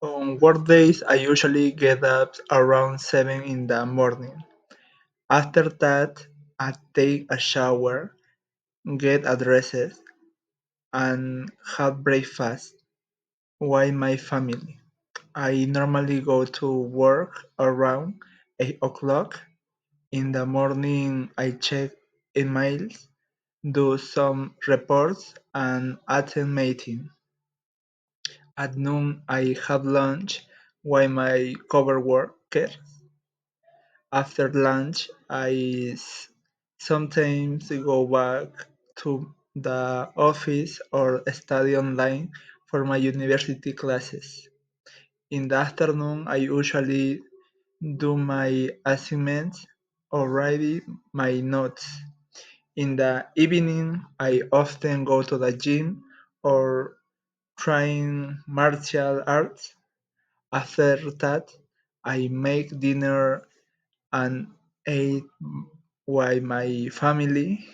On work days, I usually get up around 7 in the morning. After that, I take a shower, get dressed, and have breakfast with my family. I normally go to work around 8 o'clock. In the morning, I check emails, do some reports, and attend meetings. At noon, I have lunch with my coworkers. After lunch, sometimes go back to the office or study online for my university classes. In the afternoon, I usually do my assignments or write my notes. In the evening, I often go to the gym or trying martial arts. After that, I make dinner and eat with my family.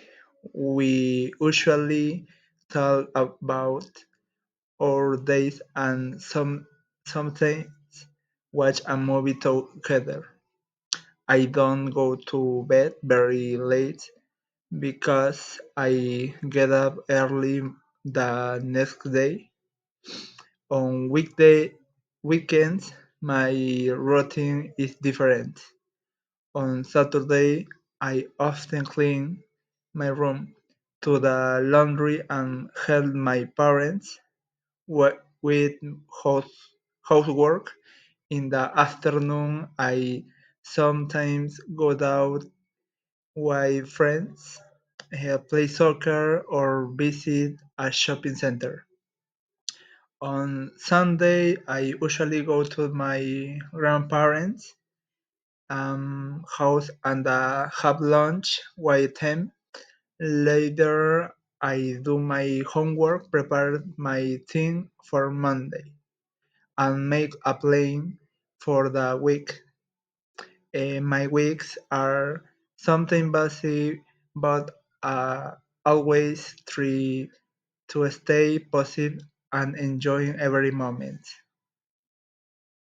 We usually talk about our days and sometimes watch a movie together. I don't go to bed very late because I get up early the next day. On weekends, my routine is different. On Saturday, I often clean my room, do the laundry, and help my parents with housework. In the afternoon, I sometimes go out with friends, play soccer, or visit a shopping center. On Sunday, I usually go to my grandparents' house and have lunch with them. Later, I do my homework, prepare my thing for Monday, and make a plan for the week. My weeks are sometimes busy, but always try to stay positive and enjoying every moment.